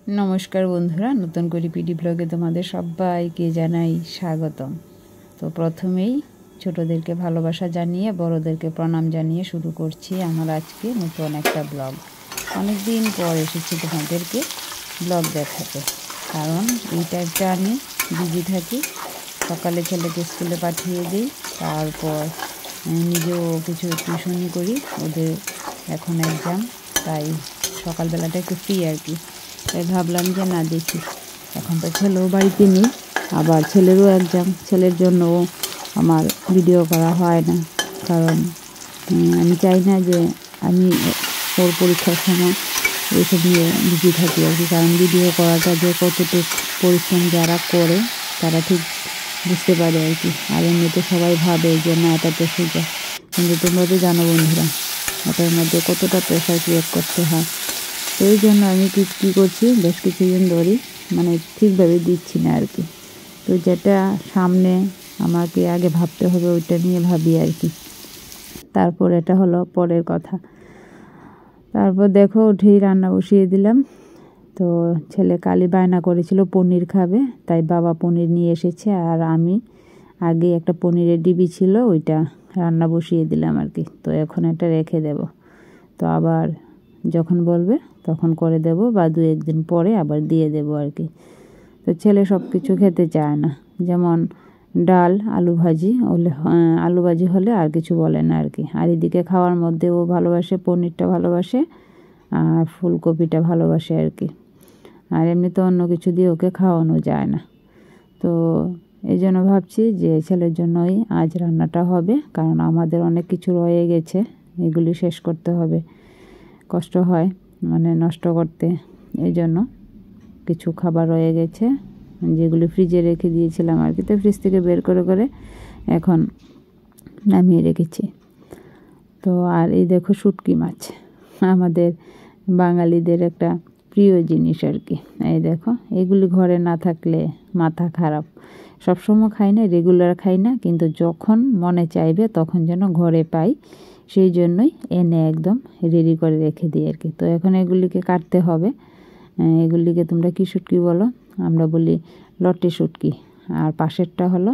নমস্কার বন্ধুরা, নতুন করে পিডি ব্লগে তোমাদের সবাইকে জানাই স্বাগতম। তো প্রথমেই ছোটদেরকে ভালোবাসা জানিয়ে বড়দেরকে প্রণাম জানিয়ে শুরু করছি আমার আজকে নতুন একটা ব্লগ। অনেক দিন পর এসেছি তোমাদেরকে ব্লগ দেখাতে, কারণ এই টাইমটা আমি বিজি থাকি। সকালে ছেলেকে স্কুলে পাঠিয়ে দিই, তারপর নিজেও কিছু টিউশনি করি, ওদের এখন এক্সাম, তাই সকালবেলাটা একটু ফ্রি আর কি। তাই ভাবলাম যে না দেখি, এখন তো ছেলেও বাড়িতে নেই, আবার ছেলেরও এক্সাম, ছেলের জন্যও আমার ভিডিও করা হয় না, কারণ আমি চাই না যে আমি ওর পরীক্ষার সময় এইসব নিয়ে বিজি থাকি আর কি। কারণ ভিডিও করাটা যে কতটুকু পরিশ্রম যারা করে তারা ঠিক বুঝতে পারে আর কি। আর এমনিতে সবাই ভাবে যে না এটা তো সোজা, কিন্তু তোমরা তো জানো বন্ধুরা এটার মধ্যে কতটা প্রেশার ক্রিয়েট করতে হয়। তো এই জন্য আমি কী করছি, বেশ কিছুদিন ধরেই ঠিকভাবে দিচ্ছি না আর কি। তো যেটা সামনে আমাকে আগে ভাবতে হবে ওইটা নিয়ে ভাবি আর কি, তারপর এটা হলো পরের কথা। তারপর দেখো উঠেই রান্না বসিয়ে দিলাম। তো ছেলে কালি বায়না করেছিল পনির খাবে, তাই বাবা পনির নিয়ে এসেছে, আর আমি আগে একটা পনিরের ডিবি ছিল ওইটা রান্না বসিয়ে দিলাম আর কি। তো এখন এটা রেখে দেব, তো আবার যখন বলবে তখন করে দেব, বা 2-1 দিন পরে আবার দিয়ে দেব আর কি। তো ছেলে সব কিছু খেতে চায় না, যেমন ডাল আলু ভাজি হলে আর কিছু বলে না আর কি। আর এদিকে খাওয়ার মধ্যে ও ভালোবাসে পনিরটা, ভালোবাসে আর ফুলকপিটা ভালোবাসে আর কি। আর এমনিতে অন্য কিছু দিয়ে ওকে খাওয়ানো যায় না। তো এই জন্য ভাবছি যে ছেলের জন্যই আজ রান্নাটা হবে, কারণ আমাদের অনেক কিছু রয়ে গেছে, এগুলি শেষ করতে হবে। কষ্ট হয় নষ্ট করতে, এই জন্য কিছু খাবার রয়ে গেছে যেগুলি ফ্রিজে রেখে দিয়েছিলাম আর কি। তো ফ্রিজ থেকে বের করে করে এখন নামিয়ে রেখেছি। তো আর এই দেখো শুটকি মাছ, আমাদের বাঙালিদের একটা প্রিয় জিনিস আর কি। এই দেখো এগুলি ঘরে না থাকলে মাথা খারাপ। সবসময় খাই না, রেগুলার খাই না, কিন্তু যখন মনে চাইবে তখন যেন ঘরে পাই, সেই জন্যই এনে একদম রেডি করে রেখে দিই আর কি। তো এখন এগুলিকে কাটতে হবে। এগুলিকে তোমরা কী শুটকি বলো? আমরা বলি লটে শুটকি, আর পাশেরটা হলো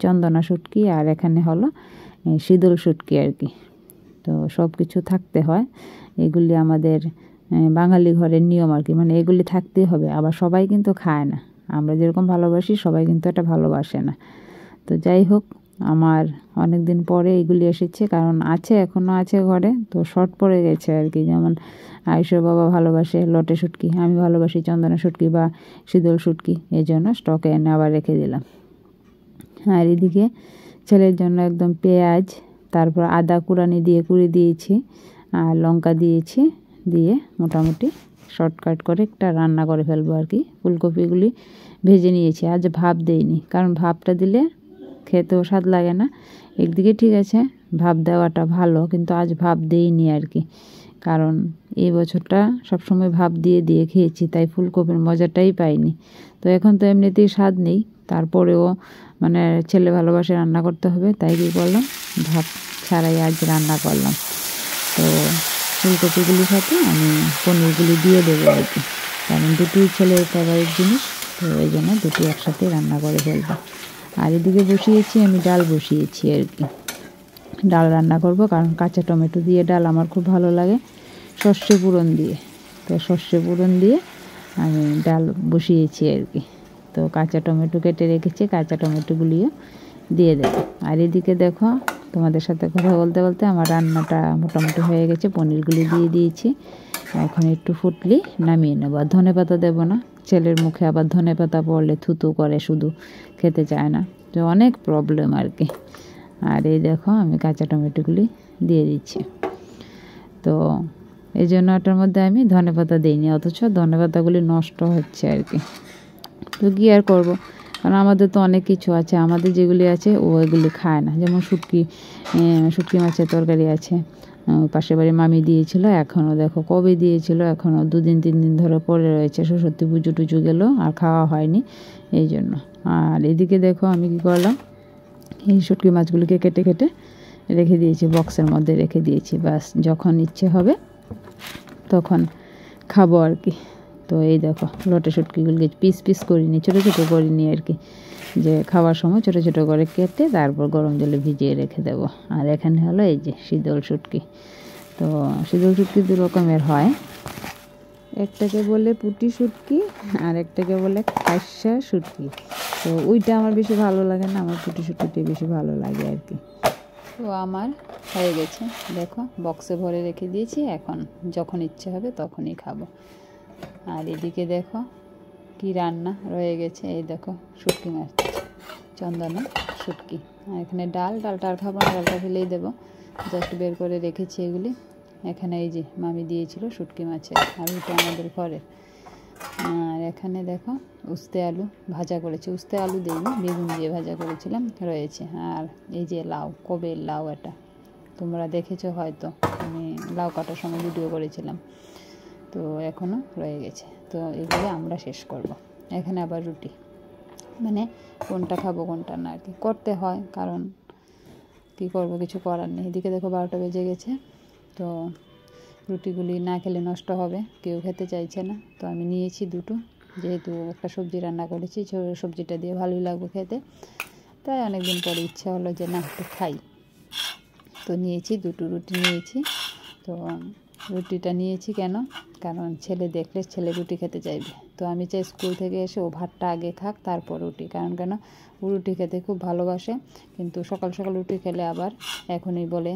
চন্দনা শুটকি, আর এখানে হলো শীতল শুটকি আর কি। তো সব কিছু থাকতে হয়, এগুলি আমাদের বাঙালি ঘরের নিয়ম আর কি। এগুলি থাকতেই হবে। আবার সবাই কিন্তু খায় না, আমরা যেরকম ভালোবাসি সবাই কিন্তু এটা ভালোবাসে না। তো যাই হোক, আমার অনেক দিন পরে এগুলি এসেছে, কারণ আছে এখনও আছে ঘরে, তো শর্ট পড়ে গেছে আর কি। যেমন আয়ুষের বাবা ভালোবাসে লটে শুটকি, আমি ভালোবাসি চন্দনা শুটকি বা শীতল শুটকি, এই জন্য স্টকে এনে আবার রেখে দিলাম। আর এদিকে ছেলের জন্য একদম পেঁয়াজ, তারপর আদা কুড়ানি দিয়ে কুড়িয়ে দিয়েছি, আর লঙ্কা দিয়েছি, দিয়ে মোটামুটি শর্টকাট করে একটা রান্না করে ফেলবো আর কি। ফুলকপিগুলি ভেজে নিয়েছি, আজ ভাপ দেইনি, কারণ ভাপটা দিলে খেতেও স্বাদ লাগে না। একদিকে ঠিক আছে ভাপ দেওয়াটা ভালো, কিন্তু আজ ভাপ দেইনি আর কি, কারণ এই বছরটা সবসময় ভাপ দিয়ে দিয়ে খেয়েছি, তাই ফুলকপির মজাটাই পাইনি। তো এখন তো এমনিতেই স্বাদ নেই, তারপরেও ছেলে ভালোবাসে রান্না করতে হবে, তাই কী করলাম, ভাপ ছাড়াই আজ রান্না করলাম। তো ফুলকপিগুলির সাথে আমি পনিরগুলি দিয়ে দেবো আর কি, কারণ দুটোই ছেলের ফেভারিট জিনিস, তো এই জন্য দুটো একসাথে রান্না করে ফেলবো। আর এদিকে বসিয়েছি আমি ডাল বসিয়েছি আর কি, ডাল রান্না করব, কারণ কাঁচা টমেটো দিয়ে ডাল আমার খুব ভালো লাগে, সর্ষে ফোড়ন দিয়ে। তো সর্ষে ফোড়ন দিয়ে আমি ডাল বসিয়েছি আর কি। তো কাঁচা টমেটো কেটে রেখেছি, কাঁচা টমেটোগুলিও দিয়ে দেবো। আর এদিকে দেখো তোমাদের সাথে কথা বলতে বলতে আমার রান্নাটা মোটামুটি হয়ে গেছে, পনিরগুলি দিয়ে দিয়েছি। এখন একটু ফুটলি নামিয়ে নেবো। আর ধনেপাতা দেবো না, ছেলের মুখে আবার ধনেপাতা পড়লে থুতু করে, শুধু খেতে চায় না, তো অনেক প্রবলেম আর কি। আর এই দেখো আমি কাঁচা টমেটোগুলি দিয়ে দিচ্ছি। তো এই জন্য এটার মধ্যে আমি ধনেপাতা দিইনি, অথচ ধনেপাতাগুলি নষ্ট হচ্ছে আর কি। তো কী আর করবো, কারণ আমাদের তো অনেক কিছু আছে, আমাদের যেগুলি আছে ও এগুলি খায় না। যেমন শুটকি মাছের তরকারি আছে, পাশের বাড়ি মামি দিয়েছিল, এখনও দেখো কবে দিয়েছিল, এখনও 2-3 দিন ধরে পড়ে রয়েছে। সরস্বতী পুজো টুজো গেল আর খাওয়া হয়নি, এই জন্য। আর এদিকে দেখো আমি কী করলাম, এই শুটকি মাছগুলিকে কেটে কেটে রেখে দিয়েছি, বক্সের মধ্যে রেখে দিয়েছি, বাস যখন ইচ্ছে হবে তখন খাবো আর কি। তো এই দেখো লটে শুটকিগুলোকে পিস পিস করিনি, ছোটো ছোটো করিনি আর কি, যে খাওয়ার সময় ছোটো ছোটো করে কেটে তারপর গরম জলে ভিজিয়ে রেখে দেবো। আর এখানে হলো এই যে শীতল শুটকি। তো শীতল শুটকি দু রকমের হয়, একটাকে বলে পুঁটি শুটকি আর একটাকে বলে খাসা শুটকি। তো ওইটা আমার বেশি ভালো লাগে না, আমার পুঁটি শুটকিটা বেশি ভালো লাগে আর কি। তো আমার হয়ে গেছে, দেখো বক্সে ভরে রেখে দিয়েছি, এখন যখন ইচ্ছে হবে তখনই খাবো। আর এদিকে দেখো কি রান্না রয়ে গেছে, এই দেখো শুটকি মাছ, চন্দনা শুটকি। আর এখানে ডালটা আর খাবো না, ডালটা ফেলেই দেবো, জাস্ট বের করে রেখেছি এগুলি। এখানে এই যে মামি দিয়েছিল শুটকি মাছের, আর ওইটা আমাদের ঘরে। আর এখানে দেখো উস্তে আলু ভাজা করেছি, উস্তে আলু দিইনি, বেগুন দিয়ে ভাজা করেছিলাম রয়েছে। আর এই যে লাউ, কবের লাউ, এটা তোমরা দেখেছো হয়তো, আমি লাউ কাটার সময় ভিডিও করেছিলাম, তো এখনও রয়ে গেছে। তো এগুলো আমরা শেষ করব। এখানে আবার রুটি, মানে কোনটা খাবো কোনটা না আর কি করতে হয়, কারণ কী করবো, কিছু করার নেই। এদিকে দেখো 12টা বেজে গেছে, তো রুটিগুলি না খেলে নষ্ট হবে, কেউ খেতে চাইছে না। তো আমি নিয়েছি দুটো, যেহেতু একটা সবজি রান্না করেছি, সবজিটা দিয়ে ভালোই লাগবে খেতে, তাই অনেকদিন পরে ইচ্ছা হলো যে না একটু খাই, তো নিয়েছি দুটো রুটি নিয়েছি। তো রুটিটা নিয়েছি কেন, কারণ ছেলে দেখলে ছেলে রুটি খেতে চাইবে, তো আমি চাই স্কুল থেকে এসে ও ভাতটা আগে খাক তারপর রুটি, কারণ কেন ও রুটি খেতে খুব ভালোবাসে, কিন্তু সকাল সকাল রুটি খেলে আবার এখনই বলে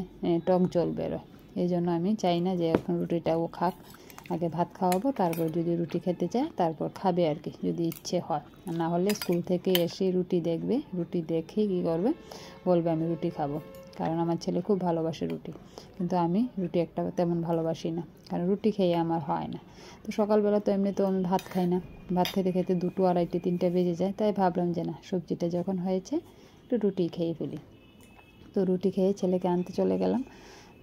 টক জল বেরোয়। এই জন্য আমি চাই না যে এখন রুটিটা ও খাক, আগে ভাত খাওয়াবো, তারপর যদি রুটি খেতে চায় তারপর খাবে আর কি, যদি ইচ্ছে হয়। না হলে স্কুল থেকে এসে রুটি দেখবে, রুটি দেখে কী করবে, বলবে আমি রুটি খাবো, কারণ আমার ছেলে খুব ভালোবাসে রুটি, কিন্তু আমি রুটি একটা তেমন ভালোবাসি না, কারণ রুটি খেয়ে আমার হয় না। তো সকালবেলা তো এমনি তো আমি ভাত খাই না, ভাত খেতে খেতে 2, 2:30, 3টা বেজে যায়, তাই ভাবলাম যে না সবজিটা যখন হয়েছে একটু রুটি খেয়ে ফেলি। তো রুটি খেয়ে ছেলেকে আনতে চলে গেলাম।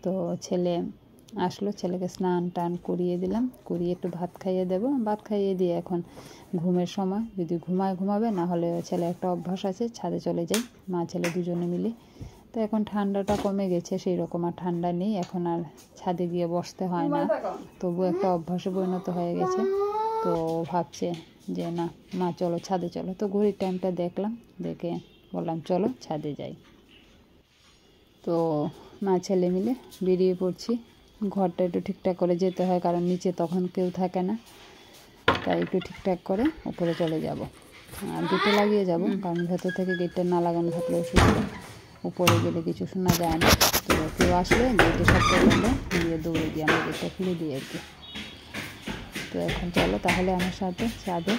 তো ছেলে আসলো, ছেলেকে স্নান টান করিয়ে দিলাম, করিয়ে একটু ভাত খাইয়ে দেবো, ভাত খাইয়ে দিয়ে এখন ঘুমের সময় যদি ঘুমাবে, না হলে ছেলে একটা অভ্যাস আছে ছাদে চলে যাই, মা ছেলে দুজনে মিলে। তো এখন ঠান্ডাটা কমে গেছে, সেই রকম আর ঠান্ডা নেই, এখন আর ছাদে গিয়ে বসতে হয় না, তবু একটা অভ্যাসে পরিণত হয়ে গেছে। তো ভাবছে যে না মা চলো ছাদে চলো, তো ঘড়ির টাইমটা দেখলাম, দেখে বললাম চলো ছাদে যাই। তো মা ছেলে মিলে বেরিয়ে পড়ছি, ঘরটা একটু ঠিকঠাক করে যেতে হয়, কারণ নিচে তখন কেউ থাকে না, তাই একটু ঠিকঠাক করে উপরে চলে যাব। আর গেটে লাগিয়ে যাব, কারণ ভেতর থেকে গেটটা না লাগানো থাকলে অসুবিধা, উপরে গেলে কিছু শোনা যায় না। তো কেউ আসলে গেটে শব্দ করলে দিয়ে দৌড়ে দিয়ে আমরা গেটটা খুলে দিই আর কি। তো এখন চলো তাহলে আমার সাথে ছাদে।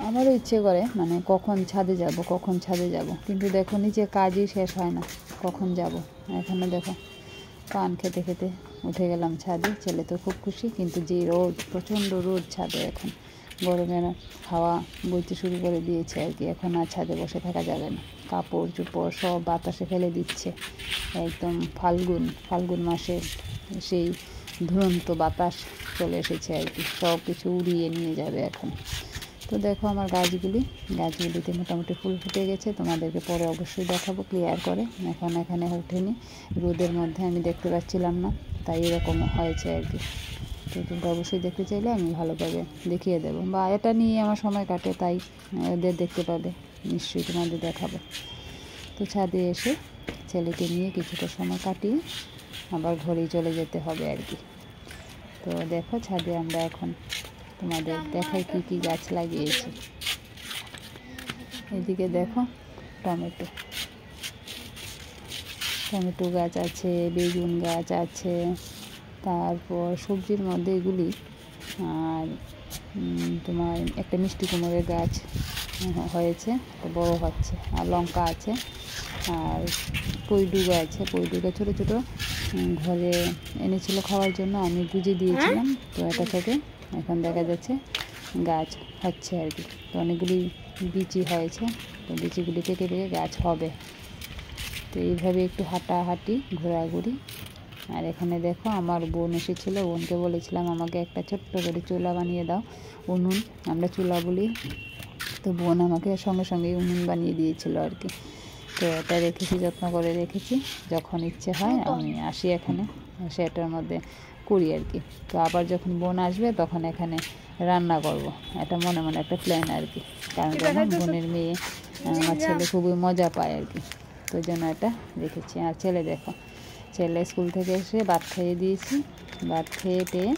আমারও ইচ্ছে করে মানে কখন ছাদে যাব, কিন্তু দেখো নিচে কাজই শেষ হয় না, কখন যাব। এখানে দেখো পান খেতে খেতে উঠে গেলাম ছাদে, ছেলে তো খুব খুশি, কিন্তু যে রোদ, প্রচণ্ড রোদ ছাদে, এখন গরমের হাওয়া বইতে শুরু করে দিয়েছে আর কি, এখন আর ছাদে বসে থাকা যাবে না, কাপড় চোপড় সব বাতাসে ফেলে দিচ্ছে, একদম ফাল্গুন মাসের সেই দুরন্ত বাতাস চলে এসেছে আর কি, সব কিছু উড়িয়ে নিয়ে যাবে এখন। তো দেখো আমার গাছগুলিতে মোটামুটি ফুল ফুটে গেছে, তোমাদেরকে পরে অবশ্যই দেখাবো ক্লিয়ার করে, এখন এখানে ওঠেনি, রোদের মধ্যে আমি দেখতে পাচ্ছিলাম না, তাই এরকম হয়েছে আর কি। তো তোমরা অবশ্যই দেখতে চাইলে আমি ভালোভাবে দেখিয়ে দেবো, বা এটা নিয়ে আমার সময় কাটে, তাই এদের দেখতে পাবে, নিশ্চয়ই তোমাদের দেখাবো। তো ছাদে এসে ছেলেকে নিয়ে কিছুটা সময় কাটিয়ে আবার ঘরেই চলে যেতে হবে আর কি। তো দেখো ছাদে আমরা এখন তোমাদের দেখাই কি কি গাছ লাগিয়েছি। এদিকে দেখো টমেটো গাছ আছে, বেগুন গাছ আছে, তারপর সবজির মধ্যে এগুলি, আর তোমার একটা মিষ্টি কুমড়োর গাছ হয়েছে, বড় হচ্ছে, আর লঙ্কা আছে, আর পইডুগা আছে, পইডুগা ছোটো ছোটো ঘরে এনেছিল খাওয়ার জন্য, আমি গুজে দিয়েছিলাম, তো এটা থেকে এখন দেখা যাচ্ছে গাছ হচ্ছে আর কি। তো অনেকগুলি বিচি হয়েছে, তো বিচিগুলি থেকে গাছ হবে। তো এইভাবে একটু হাঁটাহাঁটি ঘোরাঘুরি। আর এখানে দেখো আমার বোন এসেছিলো, বোনকে বলেছিলাম আমাকে একটা ছোট্ট করে চুলা বানিয়ে দাও, উনুন আমরা চুলা বলি, তো বোন আমাকে সঙ্গে সঙ্গে উনুন বানিয়ে দিয়েছিল আর কি। তো এটা রেখেছি, যত্ন করে রেখেছি, যখন ইচ্ছে হয় আমি আসি এখানে, এসে এটার মধ্যে করি আর কি। তো আবার যখন বোন আসবে তখন এখানে রান্না করব, এটা মনে মনে একটা প্ল্যান আর কি। কারণ যখন বোনের মেয়ে আমার ছেলে খুবই মজা পায় আর কি, তো ওই জন্য এটা রেখেছি। আর ছেলে দেখো, ছেলে স্কুল থেকে এসে ভাত খাইয়ে দিয়েছি, ভাত খেয়ে টেয়ে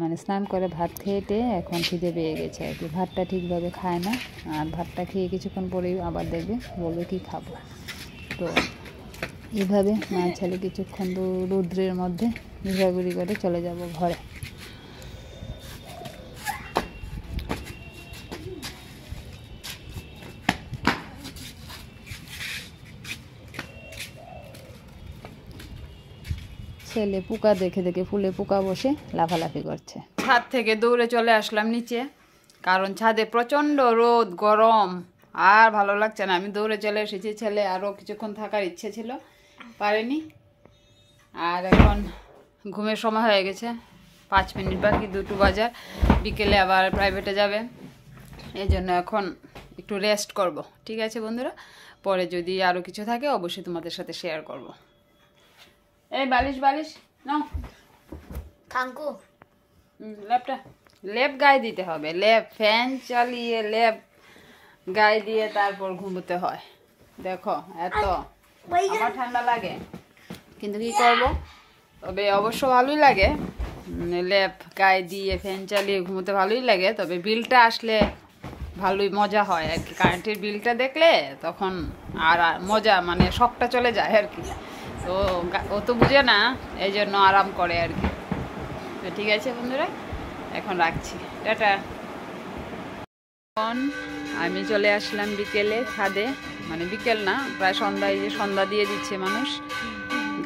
মানে স্নান করে ভাত খেয়ে টেয়ে এখন খিদে পেয়ে গেছে আর কি। ভাতটা ঠিকভাবে খায় না, আর ভাতটা খেয়ে কিছুক্ষণ পরেই আবার দেখবে বলবে কি খাবো। তো এইভাবে মা ছেলে কিছুক্ষণ রৌদ্রের মধ্যে ঘোরাঘুরি করে চলে যাব ঘরে। ছেলে পোকা দেখে দেখে ফুলে পোকা বসে লাফালাফি করছে। ছাদ থেকে দৌড়ে চলে আসলাম নিচে, কারণ ছাদে প্রচণ্ড রোদ গরম, আর ভালো লাগছে না। আমি দৌড়ে চলে এসেছি, ছেলে আরও কিছুক্ষণ থাকার ইচ্ছে ছিল, পারেনি। আর এখন ঘুমের সময় হয়ে গেছে, 5 মিনিট বাকি 2টো বাজার, বিকেলে আবার প্রাইভেটে যাবে, এই জন্য এখন একটু রেস্ট করব। ঠিক আছে বন্ধুরা, পরে যদি আরও কিছু থাকে অবশ্যই তোমাদের সাথে শেয়ার করব। এই বালিশ বালিশ নাও কাঙ্কু, লেপটা, লেপ গায়ে দিতে হবে, লেপ ফ্যান চালিয়ে লেপ গায়ে দিয়ে তারপর ঘুমোতে হয়। দেখো এত আমার ঠান্ডা লাগে, কিন্তু কি করব, তবে অবশ্য ভালোই লাগে, লেপ গায়ে দিয়ে ফ্যান চালিয়ে ঘুমোতে ভালোই লাগে। তবে বিলটা আসলে ভালোই মজা হয় আর কি, কারেন্টের বিলটা দেখলে তখন আর মজা মানে শখটা চলে যায় আর কি। তো ও তো বুঝে না, এই জন্য আরাম করে আর কি। তো ঠিক আছে বন্ধুরা, এখন রাখছি, টাটা। এখন আমি চলে আসলাম বিকেলে ছাদে, মানে বিকেল না প্রায় সন্ধ্যায়, যে সন্ধ্যা দিয়ে দিচ্ছে মানুষ,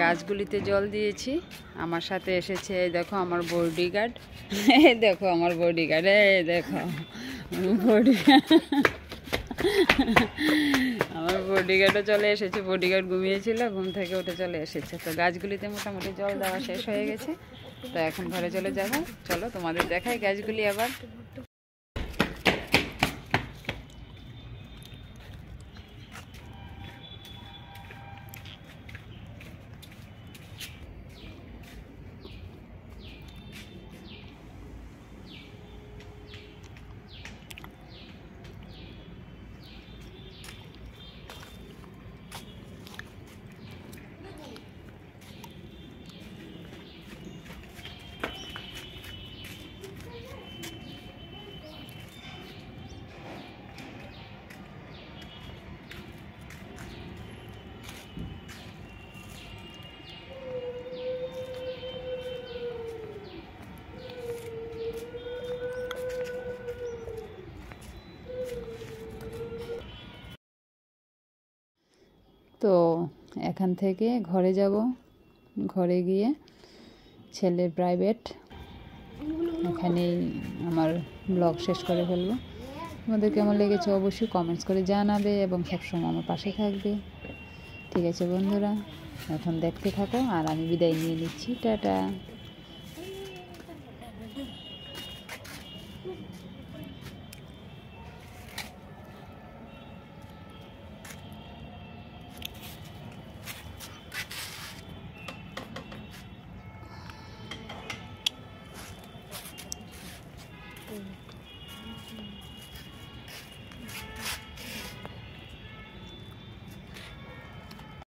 গাছগুলিতে জল দিয়েছি। আমার সাথে এসেছে এই দেখো আমার বডিগার্ড, এই দেখো আমার বডিগার্ড, এই দেখো বডিগার্ড, আমার বডিগার্ডও চলে এসেছে। বডিগার্ড ঘুমিয়েছিল, ঘুম থেকে উঠে চলে এসেছে। তো গাছগুলিতে মোটামুটি জল দেওয়া শেষ হয়ে গেছে, তো এখন ঘরে চলে যাব। চলো তোমাদের দেখাই গাছগুলি আবার। তো এখান থেকে ঘরে যাব, ঘরে গিয়ে ছেলের প্রাইভেট, এখানেই আমার ব্লগ শেষ করে ফেলবো। তোমাদের কেমন লেগেছে অবশ্যই কমেন্টস করে জানাবে এবং সবসময় আমার পাশে থাকবে। ঠিক আছে বন্ধুরা, এখন দেখতে থাকো আর আমি বিদায় নিয়ে নিচ্ছি, টাটা।